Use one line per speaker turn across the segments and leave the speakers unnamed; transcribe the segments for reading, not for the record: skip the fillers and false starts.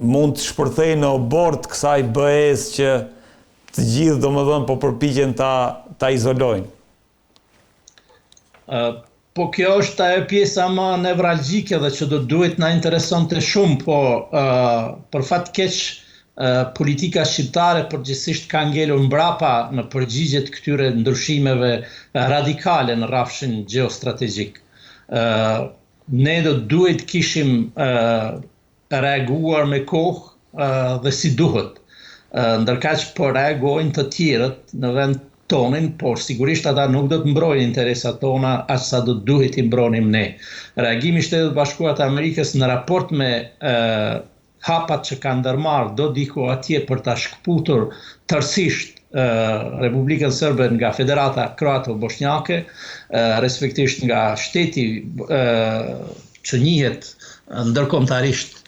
mund të shpërthej në obort kësaj BE-s që të gjithë domethënë po përpiqen ta izolojnë?
Po kjo është ajo pjesa më nevralgjike dhe që do duhet na interesonte shumë, po për fat keq politika shqiptare përgjithsisht ka ngelur mbrapa në përgjigje të këtyre ndryshimeve radikale në rrafshin gjeostrategjik. Ne do duhet kishim reaguar me kohë dhe si duhet, ndërkaq po reagojnë të tjerët në vend tonin, por sigurisht ata nuk do të mbrojnë interesat tona aq sa do duhet i mbronim ne. Reagimi i Shtetit Bashkuar të Amerikës në raport me hapat që kanë ndërmarrë do diku atje për ta shkputur tërësisht Republikën Serbe nga Federata Kroato-Bosnjake, respektivisht nga shteti që njihet ndërkombëtarisht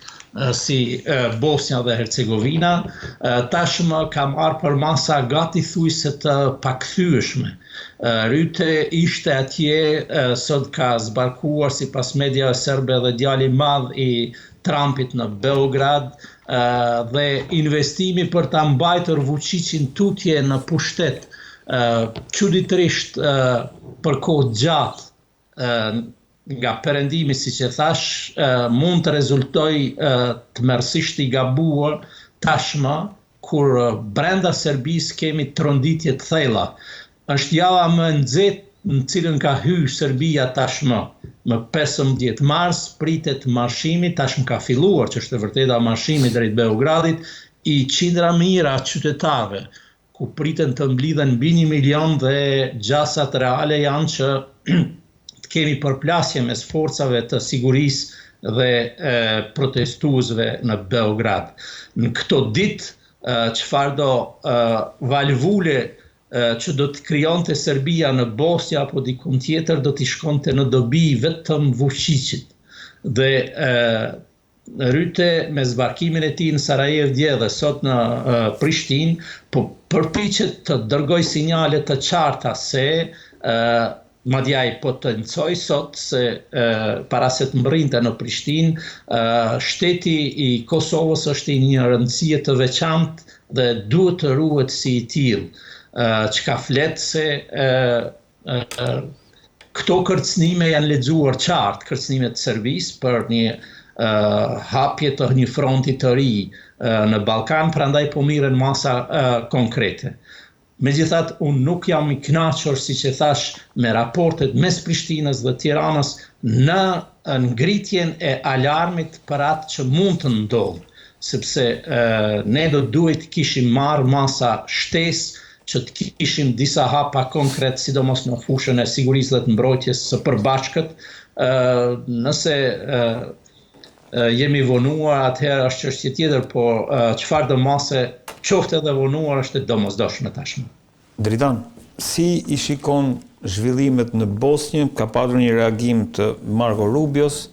si Bosnia dhe Hercegovina, tashmë ka marrë për masa gati thujse të pakthyeshme. Ryte ishte atje, sot ka zbarkuar sipas mediave serbe dhe djali i madh i Trumpit në Beograd, dhe investimi për ta mbajtur Vučićin tutje në pushtet, çuditërisht për kohë gjatë nga perëndimi, siç e thash, mund të rezultojë tmerrsisht i gabuar tashmë kur brenda Serbisë kemi tronditje të thella. Është java më e nxehtë në cilën ka hyrë Serbia tashmë. Më 15 mars pritet marshimi, tashmë ka filluar, që është e vërteta marshimi drejt Beogradit, i qindra mijëra qytetarëve, ku priten të mblidhen mbi 1 milion dhe gjasat reale janë që kemi përplasje mes forcave të sigurisë dhe protestuesve në Beograd. Në këto ditë çfarë do valvule që do të krijonte Serbia në Bosnjë apo dikun tjetër do t'i shkonte në dobi vetëm Vučićit. Dhe ryte me zbarkimin e tij në Sarajevo dje dhe sot në Prishtinë, po përpiqet të dërgoj sinjale të qarta se madje ai potencoj sot se para se të mbrinte në Prishtinë, shteti i Kosovës është i një rëndësie të veçantë dhe duhet të ruhet si i tillë. Çka flet se këto kërcënime janë lexuar qartë, kërcënimet të Serbisë për një hapje të një fronti të ri në Ballkan, prandaj po mirën masa konkrete. Megjithatë, unë nuk jam i kënaqur, siç e thash, me raportet mes Prishtinës dhe Tiranës në ngritjen e alarmit për atë që mund të ndodhë, sepse ne do duhet kishim marrë masa shtesë që të kishim disa hapa konkret, sidomos në fushën e sigurisë dhe të mbrojtjes së përbashkët. Nëse jemi vonuar, atëherë është çështje tjetër, po çfarë do mase qoftë edhe vonuar është e domosdoshme tashmë.
Dritan, si i shikon zhvillimet në Bosnjë? Ka patur një reagim të Marko Rubios,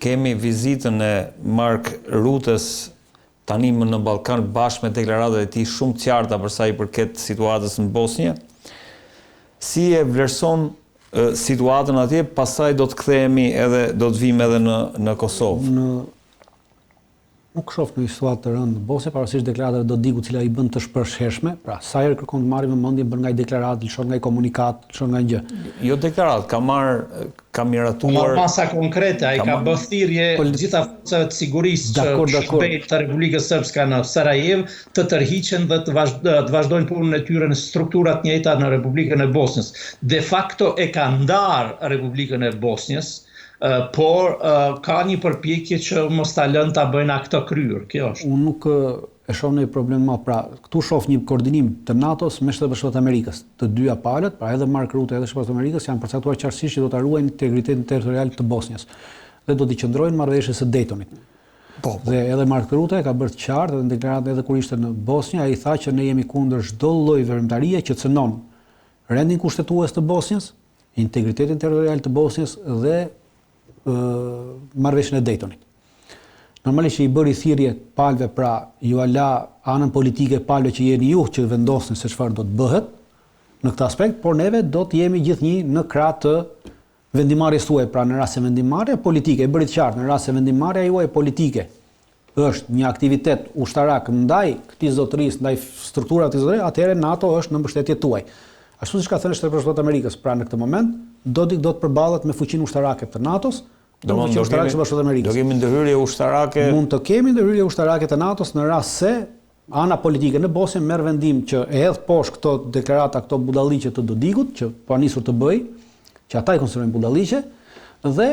kemi vizitën e Mark Rutës tani më në Ballkan bashkë me deklaratat e tij shumë të qarta për sa i përket situatës në Bosnjë. Si e vlerëson situatën atje, pastaj do të kthehemi edhe do të vim edhe në Kosovë.
Nuk shoh në situatë të rëndë në Bosnjë, pavarësisht deklaratave do diku cila i bën të shpërsheshme, pra sa herë kërkon të marrim mendjen bën nga deklaratë, lëshon nga komunikat, lëshon nga gjë.
Jo deklaratë, ka miratuar
masa konkrete, ai ka bërë thirrje gjitha forcave të sigurisë që shpejt të Republikës Srpska në Sarajevo të tërhiqen dhe të vazhdojnë punën e tyre në strukturat njëjta në Republikën e Bosnjës. De facto e ka ndarë Republikën e Bosnjës, por ka një përpjekje që mos ta lënë ta bëjnë ato kryer. Kjo është.
Unë nuk e shoh një problem më. Pra, këtu shoh një koordinim të NATO-s me Shtetet Bashkuara të Amerikës. Të dyja palët, pra edhe Mark Rutte edhe Shtetet Bashkuara të Amerikës janë përcaktuar qartësisht që do ta ruajnë integritetin territorial të Bosnjës dhe do t'i qëndrojnë marrëveshjes së Daytonit. Dhe edhe Mark Rutte ka bërë të qartë edhe në deklaratë edhe kur ishte në Bosnjë, ai tha që ne jemi kundër çdo lloj veprimtarie që cënon rendin kushtetues të Bosnjës, integritetin territorial të Bosnjës dhe marrëveshjen e Daytonit. Normalisht që i bëri thirrje palëve, pra ju ala anën politike palëve që jeni ju që vendosni se çfarë do të bëhet në këtë aspekt, por neve do të jemi gjithnjë në krah të vendimarrjes tuaj, pra në rast se vendimarrja politike, e bëri të qartë, në rast se vendimarrja juaj politike është një aktivitet ushtarak ndaj këtij zotërisë, ndaj strukturave të zotërisë, atëherë NATO është në mbështetje tuaj. Ashtu siç ka thënë Shteti Bashkuar të Amerikës, pra në këtë moment do të përballet me fuqinë ushtarake të NATO-s, do të ushtarake të Bashkuar të Amerikës.
Do kemi ndërhyrje ushtarake.
Mund të kemi ndërhyrje ushtarake të NATO-s në rast se ana politike në Bosnjë merr vendim që e hedh poshtë këto deklarata, këto budalliqe të Dodikut, që po nisur të bëj, që ata i konsiderojnë budalliqe, dhe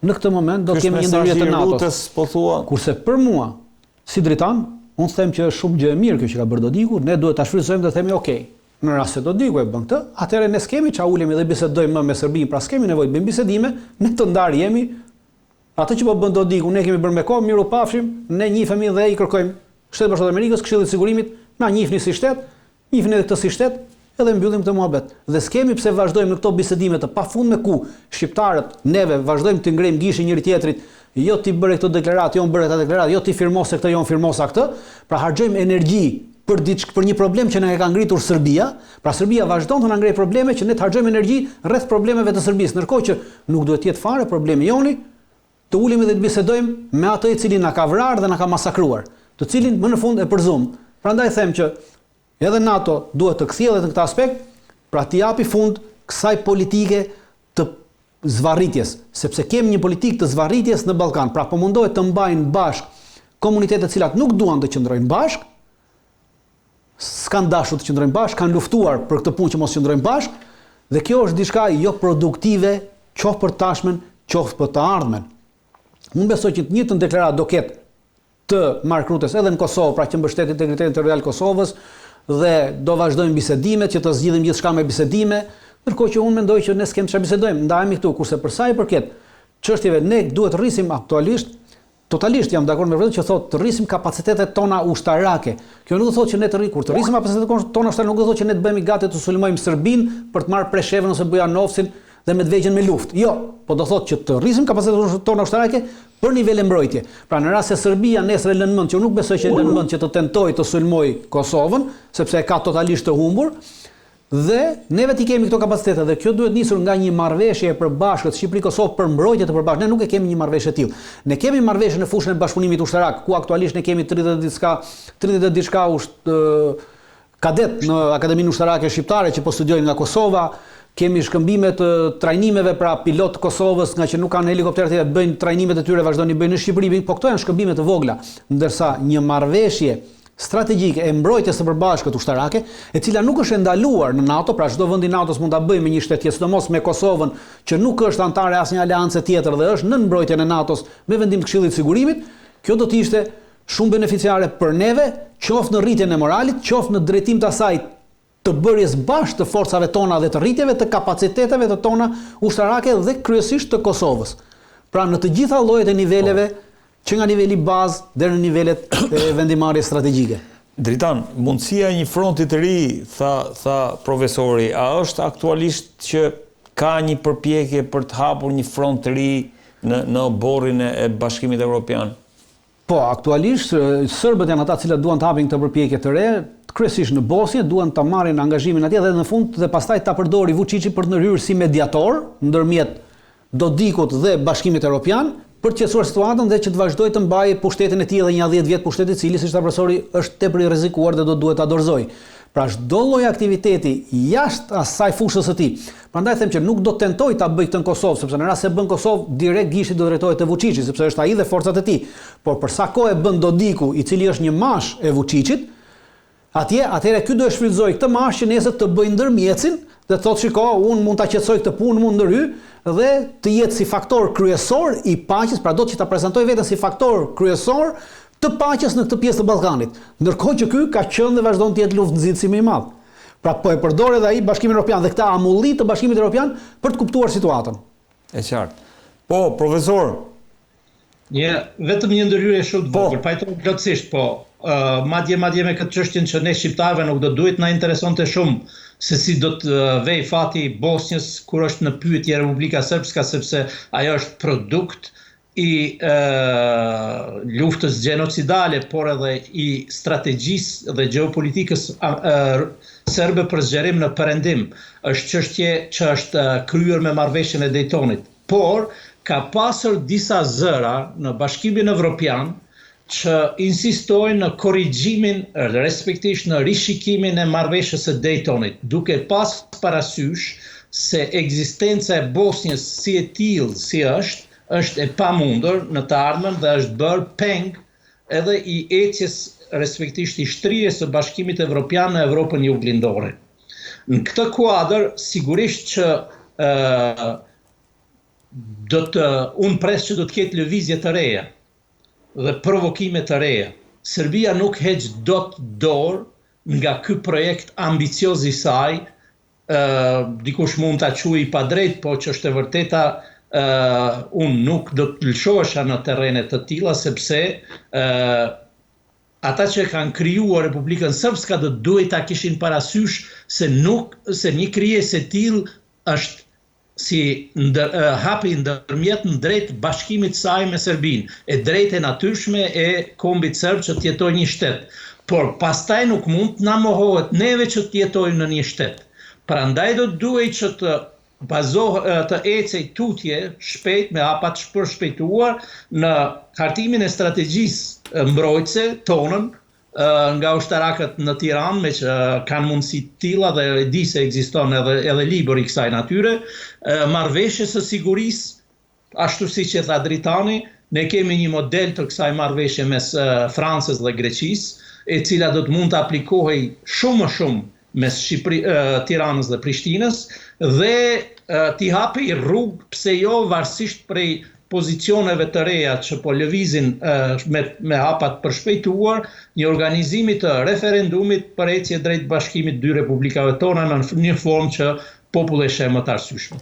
në këtë moment do kemi një ndërhyrje të NATO-s.
Po thua.
Kurse për mua, si dritan, unë them që është shumë gjë e mirë kjo që ka bërë Dodiku, ne duhet ta shfrytëzojmë dhe themi okay, në rast se Dodiku e bën këtë, atëherë ne skemi ç'a ulemi dhe bisedojmë më me Serbinë, pra skemi nevojë të bëjmë bisedime, ne të ndarë jemi. Atë që po bën Dodiku, ne kemi bërë me kohë, miru pafshim, ne njihemi dhe i kërkojmë Shtetit Bashkuar të Amerikës, Këshillit të Sigurimit, na njihni si shtet, njihni edhe këtë si shtet, edhe mbyllim këtë muhabet. Dhe skemi pse vazhdojmë në këto bisedime të pafundme ku shqiptarët neve vazhdojmë të ngrejmë gishin njëri tjetrit, jo ti bëre këtë deklaratë, jo bëre këtë deklaratë, jo ti firmose këtë, jo firmosa këtë, pra harxojmë energji për një problem që na e ka ngritur Serbia, pra Serbia vazhdon të na ngrej probleme që ne të harxojmë energji rreth problemeve të Serbisë, ndërkohë që nuk duhet të jetë fare problemi joni, të ulemi dhe të bisedojmë me atë i cili na ka vrarë dhe na ka masakruar, të cilin më në fund e përzum. Prandaj them që edhe NATO duhet të kthjellet në këtë aspekt, pra t'i japi fund kësaj politike të zvarritjes, sepse kemi një politikë të zvarritjes në Ballkan, pra po mundohet të mbajnë bashk komunitete të cilat nuk duan të qëndrojnë bashk, s'kan dashur të qëndrojnë bashk, kanë luftuar për këtë punë që mos qëndrojnë bashk, dhe kjo është diçka jo produktive, qoftë për tashmen, qoftë për të ardhmen. Unë besoj që të njëjtën deklaratë do ketë të Mark Rutes edhe në Kosovë, pra që mbështet integritetin territorial Kosovës, dhe do vazhdojmë bisedimet, që të zgjidhim gjithçka me bisedime, ndërkohë që unë mendoj që ne s'kem çfarë bisedojmë, ndajemi këtu, kurse për sa i përket çështjeve ne duhet të rrisim aktualisht, totalisht jam dakord me vërtet që thotë të rrisim kapacitetet tona ushtarake. Kjo nuk do thotë që ne kur të rrisim kapacitetet tona ushtarake, nuk do thotë që ne të bëhemi gati të sulmojmë Serbinë për të marrë Preshevën ose Bujanovcin dhe Medvegjën me luftë. Jo, po do thotë që të rrisim kapacitetet tona ushtarake për nivele mbrojtje. Pra në rast se Serbia nesër lën mend, që nuk besoj që lën mend që të tentojë të sulmojë Kosovën, sepse e ka totalisht të humbur, dhe neve ti kemi këto kapacitete dhe kjo duhet nisur nga një marrëveshje e përbashkët Shqipëri-Kosovë për mbrojtje të përbashkët. Ne nuk e kemi një marrëveshje të tillë. Ne kemi marrëveshje në fushën e bashkëpunimit ushtarak, ku aktualisht ne kemi 30 diçka kadet në Akademinë Ushtarake Shqiptare që po studiojnë nga Kosova. Kemi shkëmbime të trajnimeve, pra pilot të Kosovës, nga që nuk kanë helikopterë të bëjnë trajnimet e tyre, vazhdojnë bëjnë në Shqipëri, po këto janë shkëmbime të vogla, ndërsa një marrëveshje strategjike e mbrojtjes së përbashkët ushtarake, e cila nuk është ndaluar në NATO, pra çdo vend i NATO-s mund ta bëjë me një shtetje, sidomos me Kosovën, që nuk është antare asnjë aleance tjetër dhe është nën mbrojtjen e NATO-s me vendim të Këshillit të Sigurimit, kjo do të ishte shumë beneficiare për neve, qoftë në rritjen e moralit, qoftë në drejtim të asaj të bërjes bashkë të forcave tona dhe të rritjeve të kapaciteteve të tona ushtarake dhe kryesisht të Kosovës. Pra në të gjitha llojet e niveleve, që nga niveli bazë deri në nivelet e vendimarrjes strategjike.
Dritan, mundësia e një fronti të ri, tha profesori, a është aktualisht që ka një përpjekje për të hapur një front të ri në oborrin e Bashkimit Evropian?
Po, aktualisht serbët janë ata cilët duan të hapin këtë përpjekje të re, kryesisht në Bosnjë, duan ta marrin angazhimin atje dhe në fund dhe pastaj ta përdori Vučići për të ndërhyrë si mediator ndërmjet Dodikut dhe Bashkimit Evropian për të qetësuar situatën dhe që të vazhdojë të mbajë pushtetin e tij edhe një 10 vjet, pushtet i cili, siç tha profesori, është tepër i rrezikuar dhe duhet ta dorëzojë. Pra çdo lloj aktiviteti jashtë asaj fushës së tij. Prandaj them që nuk do tentoj ta bëj këtë në Kosovë, sepse në rast se bën Kosovë, direkt gishti do drejtohet te Vučići, sepse është ai dhe forcat e tij. Por për sa kohë bën Dodiku, i cili është një mash e Vučićit, atëherë ky do të shfrytëzoj këtë mash që nesër të bëjë ndërmjetësin dhe thotë shiko, unë mund ta qetësoj këtë punë, mund ndërhy dhe të jetë si faktor kryesor i paqes, pra do të që ta prezantoj veten si faktor kryesor të paqes në këtë pjesë të Ballkanit. Ndërkohë që ky ka qenë dhe vazhdon të jetë luftë më i madh. Pra po e përdor edhe ai Bashkimin Evropian dhe këta amulli të Bashkimit Evropian për të kuptuar situatën.
E qartë. Po, profesor.
Vetëm një ndërhyrje shumë të vogël, pajtoj plotësisht, po. Madje me këtë çështjen që ne shqiptarëve nuk do duhet na interesonte shumë se si do të vej fati i Bosnjës kur është në pyetje Republika Srpska, sepse ajo është produkt i luftës genocidale, por edhe i strategjisë dhe gjeopolitikës serbe për zgjerim në perëndim. Është çështje që është kryer me marrëveshjen e Daytonit. Por ka pasur disa zëra në Bashkimin Evropian që insistojnë në korrigjimin, respektivisht në rishikimin e marrëveshjes së Daytonit, duke pas parasysh se ekzistenca e Bosnjës si e tillë si është e pamundur në të ardhmen dhe është bërë peng edhe i ecjes respektivisht i shtrirjes së Bashkimit Evropian në Evropën Juglindore. Në këtë kuadër, sigurisht që unë pres që do të ketë lëvizje të reja dhe provokime të reja. Serbia nuk heq dot dorë nga ky projekt ambicioz i saj, dikush mund ta quajë i padrejt, po që është e vërteta, unë nuk do të lëshohesha në terrene të tilla, sepse ata që kanë krijuar Republikën Srpska do duhet ta kishin parasysh se një krijesë e tillë është si hapi ndërmjet në drejt bashkimit saj me Serbinë, e drejtë e natyrshme e kombit serb që të jetojë një shtet. Por pastaj nuk mund të na mohohet neve që të jetojmë në një shtet. Prandaj do duhet që të ecej tutje shpejt me hapa të përshpejtuar në hartimin e strategjisë mbrojtëse tonën nga ushtarakët në Tiranë, me që kanë mundësi të tilla dhe e di se ekziston edhe libër i kësaj natyre, marrëveshjes së sigurisë, ashtu siç e tha Dritani, ne kemi një model të kësaj marrëveshje mes Francës dhe Greqisë, e cila do të mund të aplikohej shumë më shumë mes Tiranës dhe Prishtinës, dhe t'i hapej rrugë, pse jo, varësisht prej pozicioneve të reja që po lëvizin me hapa të përshpejtuar, një organizimi të referendumit për ecje drejt bashkimit dy republikave tona në një formë që populli sheh më të arsyeshme.